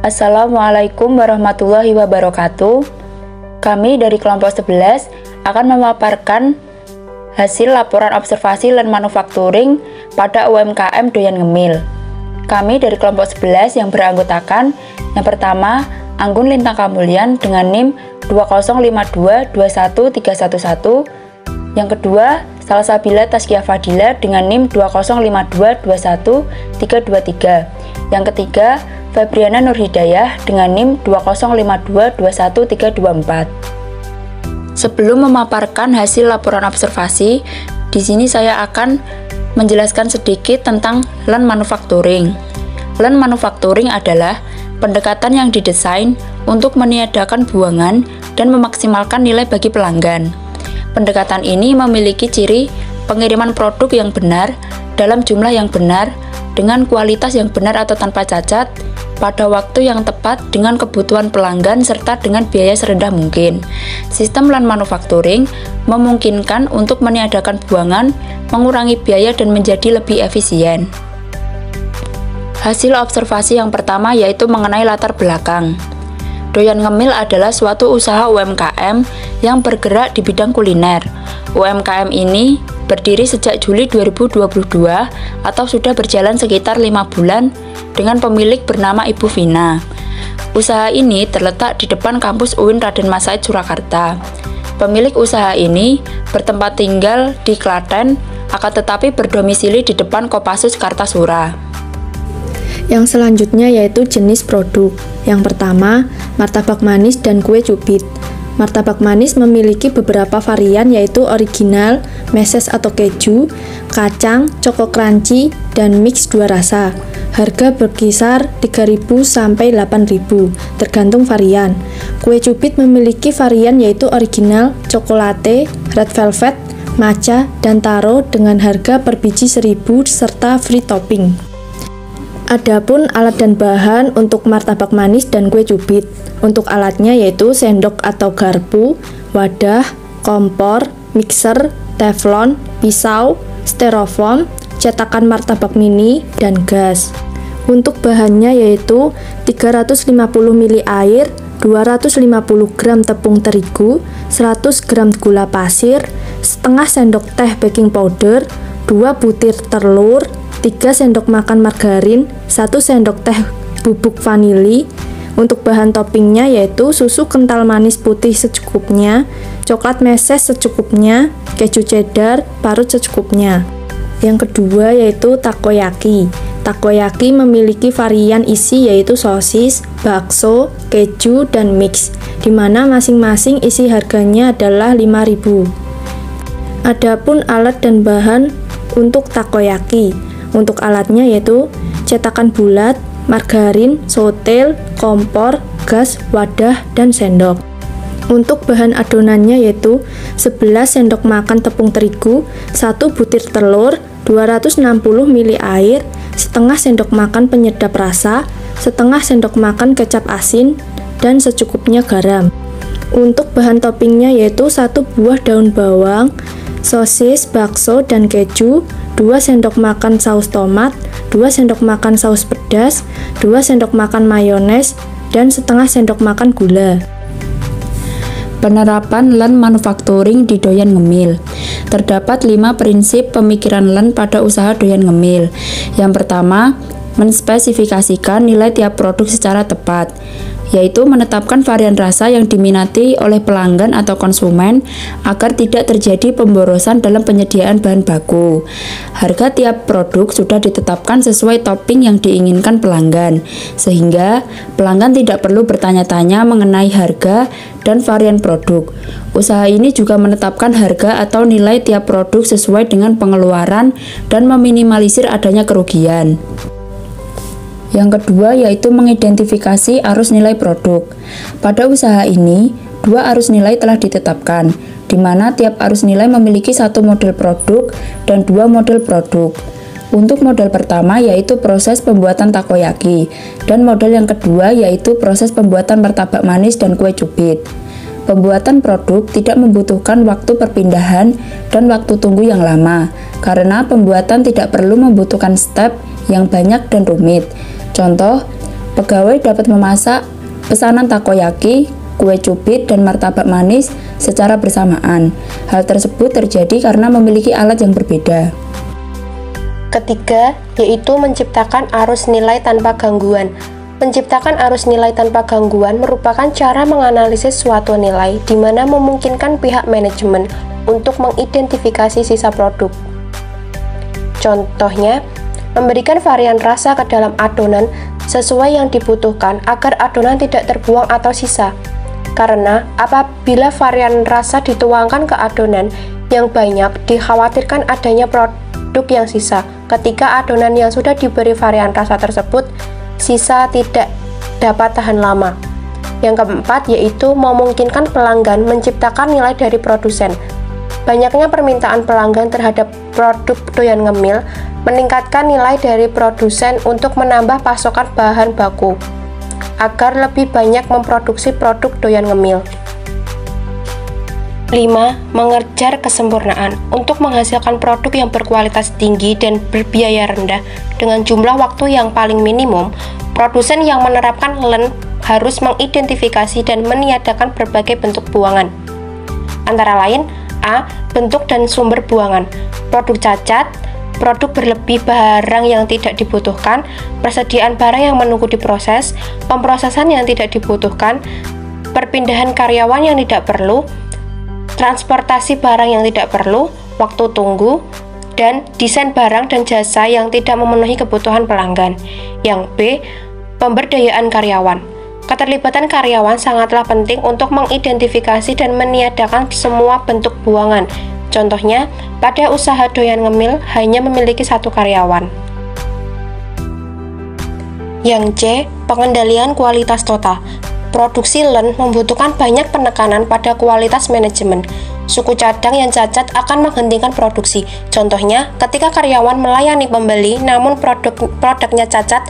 Assalamualaikum warahmatullahi wabarakatuh. Kami dari kelompok 11 akan memaparkan hasil laporan observasi LAN manufacturing pada UMKM Doyan Ngemil. Kami dari kelompok 11 yang beranggotakan yang pertama Anggun Lintang Kamulyan dengan NIM 205221311, yang kedua Salsabila Tazkiyah Fadila dengan NIM 205221323, yang ketiga Febriana Nurhidayah dengan NIM 205221324. Sebelum memaparkan hasil laporan observasi, di sini saya akan menjelaskan sedikit tentang LAN manufacturing. LAN manufacturing adalah pendekatan yang didesain untuk meniadakan buangan dan memaksimalkan nilai bagi pelanggan. Pendekatan ini memiliki ciri pengiriman produk yang benar dalam jumlah yang benar dengan kualitas yang benar atau tanpa cacat pada waktu yang tepat dengan kebutuhan pelanggan serta dengan biaya serendah mungkin. Sistem LAN manufacturing memungkinkan untuk meniadakan buangan, mengurangi biaya dan menjadi lebih efisien. Hasil observasi yang pertama yaitu mengenai latar belakang. Doyan Ngemil adalah suatu usaha UMKM yang bergerak di bidang kuliner. UMKM ini berdiri sejak Juli 2022 atau sudah berjalan sekitar 5 bulan dengan pemilik bernama Ibu Vina. Usaha ini terletak di depan kampus UIN Raden Mas Said Surakarta. Pemilik usaha ini bertempat tinggal di Klaten, akan tetapi berdomisili di depan Kopassus Kartasura. Yang selanjutnya yaitu jenis produk. Yang pertama, martabak manis dan kue cubit. Martabak manis memiliki beberapa varian yaitu original, meses atau keju, kacang, coko crunchy, dan mix 2 rasa. Harga berkisar 3.000 sampai 8.000, tergantung varian. Kue cubit memiliki varian yaitu original, cokolate, red velvet, matcha, dan taro dengan harga per biji 1.000 serta free topping. Adapun alat dan bahan untuk martabak manis dan kue cubit. Untuk alatnya yaitu sendok atau garpu, wadah, kompor, mixer, teflon, pisau, styrofoam, cetakan martabak mini, dan gas. Untuk bahannya yaitu 350 ml air, 250 gram tepung terigu, 100 gram gula pasir, setengah sendok teh baking powder, 2 butir telur, 3 sendok makan margarin, 1 sendok teh bubuk vanili. Untuk bahan toppingnya yaitu susu kental manis putih secukupnya, coklat meses secukupnya, keju cheddar parut secukupnya. Yang kedua yaitu takoyaki. Takoyaki memiliki varian isi yaitu sosis, bakso, keju, dan mix, di mana masing-masing isi harganya adalah 5.000. Adapun alat dan bahan untuk takoyaki. Untuk alatnya yaitu cetakan bulat, margarin, sotel, kompor, gas, wadah, dan sendok. Untuk bahan adonannya yaitu 11 sendok makan tepung terigu, 1 butir telur, 260 ml air, setengah sendok makan penyedap rasa, setengah sendok makan kecap asin, dan secukupnya garam. Untuk bahan toppingnya yaitu 1 buah daun bawang, sosis, bakso, dan keju, 2 sendok makan saus tomat, 2 sendok makan saus pedas, 2 sendok makan mayones, dan setengah sendok makan gula. Penerapan LAN manufacturing di Doyan Ngemil. Terdapat 5 prinsip pemikiran LAN pada usaha Doyan Ngemil. Yang pertama, menspesifikasikan nilai tiap produk secara tepat, yaitu menetapkan varian rasa yang diminati oleh pelanggan atau konsumen agar tidak terjadi pemborosan dalam penyediaan bahan baku. Harga tiap produk sudah ditetapkan sesuai topping yang diinginkan pelanggan, sehingga pelanggan tidak perlu bertanya-tanya mengenai harga dan varian produk. Usaha ini juga menetapkan harga atau nilai tiap produk sesuai dengan pengeluaran dan meminimalisir adanya kerugian. Yang kedua yaitu mengidentifikasi arus nilai produk. Pada usaha ini, 2 arus nilai telah ditetapkan, di mana tiap arus nilai memiliki 1 model produk dan 2 model produk. Untuk model pertama yaitu proses pembuatan takoyaki, dan model yang kedua yaitu proses pembuatan martabak manis dan kue cubit. Pembuatan produk tidak membutuhkan waktu perpindahan dan waktu tunggu yang lama, karena pembuatan tidak perlu membutuhkan step yang banyak dan rumit. Contoh, Pegawai dapat memasak pesanan takoyaki, kue cubit, dan martabak manis secara bersamaan. Hal tersebut terjadi karena memiliki alat yang berbeda. Ketiga, yaitu menciptakan arus nilai tanpa gangguan. Menciptakan arus nilai tanpa gangguan merupakan cara menganalisis suatu nilai di mana memungkinkan pihak manajemen untuk mengidentifikasi sisa produk. Contohnya, memberikan varian rasa ke dalam adonan sesuai yang dibutuhkan agar adonan tidak terbuang atau sisa. Karena apabila varian rasa dituangkan ke adonan yang banyak, dikhawatirkan adanya produk yang sisa. Ketika adonan yang sudah diberi varian rasa tersebut, sisa tidak dapat tahan lama. Yang keempat, yaitu memungkinkan pelanggan menciptakan nilai dari produsen. Banyaknya permintaan pelanggan terhadap produk doyan ngemil meningkatkan nilai dari produsen untuk menambah pasokan bahan baku agar lebih banyak memproduksi produk doyan ngemil. 5. Mengejar kesempurnaan. Untuk menghasilkan produk yang berkualitas tinggi dan berbiaya rendah dengan jumlah waktu yang paling minimum, produsen yang menerapkan Lean harus mengidentifikasi dan meniadakan berbagai bentuk buangan. Antara lain, A. Bentuk dan sumber buangan. Produk cacat, produk berlebih, barang yang tidak dibutuhkan, persediaan barang yang menunggu diproses, pemrosesan yang tidak dibutuhkan, perpindahan karyawan yang tidak perlu, transportasi barang yang tidak perlu, waktu tunggu, dan desain barang dan jasa yang tidak memenuhi kebutuhan pelanggan. Yang B. Pemberdayaan karyawan. Keterlibatan karyawan sangatlah penting untuk mengidentifikasi dan meniadakan semua bentuk buangan. Contohnya, pada usaha doyan ngemil hanya memiliki 1 karyawan. Yang C. Pengendalian kualitas total. Produksi Lean membutuhkan banyak penekanan pada kualitas manajemen. Suku cadang yang cacat akan menghentikan produksi. Contohnya, ketika karyawan melayani pembeli namun produknya cacat,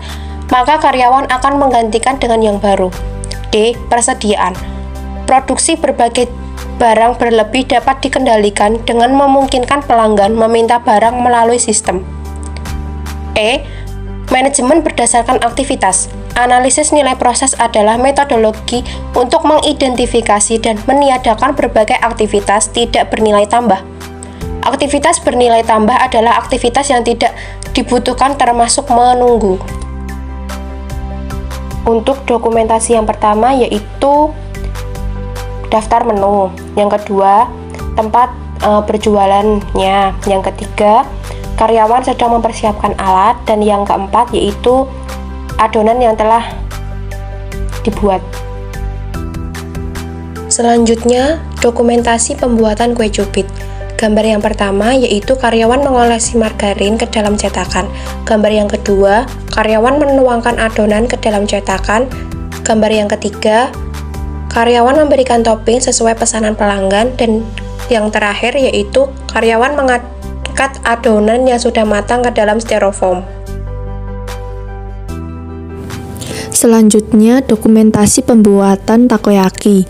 maka karyawan akan menggantikan dengan yang baru. D. Persediaan. Produksi berbagai barang berlebih dapat dikendalikan dengan memungkinkan pelanggan meminta barang melalui sistem. E. Manajemen berdasarkan aktivitas. Analisis nilai proses adalah metodologi untuk mengidentifikasi dan meniadakan berbagai aktivitas tidak bernilai tambah. Aktivitas bernilai tambah adalah aktivitas yang tidak dibutuhkan termasuk menunggu. Untuk dokumentasi yang pertama yaitu daftar menu, yang kedua tempat berjualannya, yang ketiga karyawan sedang mempersiapkan alat, dan yang keempat yaitu adonan yang telah dibuat. Selanjutnya, dokumentasi pembuatan kue cubit. Gambar yang pertama yaitu karyawan mengolesi margarin ke dalam cetakan. Gambar yang kedua, karyawan menuangkan adonan ke dalam cetakan. Gambar yang ketiga, karyawan memberikan topping sesuai pesanan pelanggan. Dan yang terakhir yaitu karyawan mengangkat adonan yang sudah matang ke dalam styrofoam. Selanjutnya, dokumentasi pembuatan takoyaki.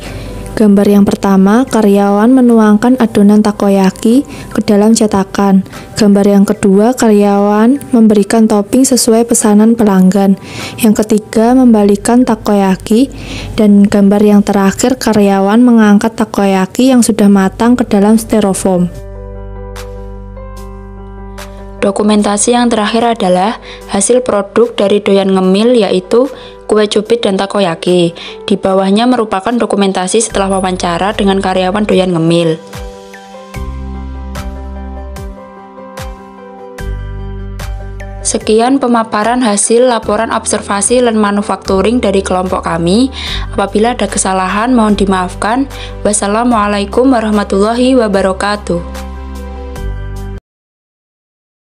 Gambar yang pertama, karyawan menuangkan adonan takoyaki ke dalam cetakan. Gambar yang kedua, karyawan memberikan topping sesuai pesanan pelanggan. Yang ketiga, membalikan takoyaki. Dan gambar yang terakhir, karyawan mengangkat takoyaki yang sudah matang ke dalam styrofoam. Dokumentasi yang terakhir adalah hasil produk dari doyan ngemil, yaitu kue cubit dan takoyaki. Di bawahnya merupakan dokumentasi setelah wawancara dengan karyawan doyan ngemil. Sekian pemaparan hasil laporan observasi Lean Manufacturing dari kelompok kami. Apabila ada kesalahan mohon dimaafkan. Wassalamualaikum warahmatullahi wabarakatuh.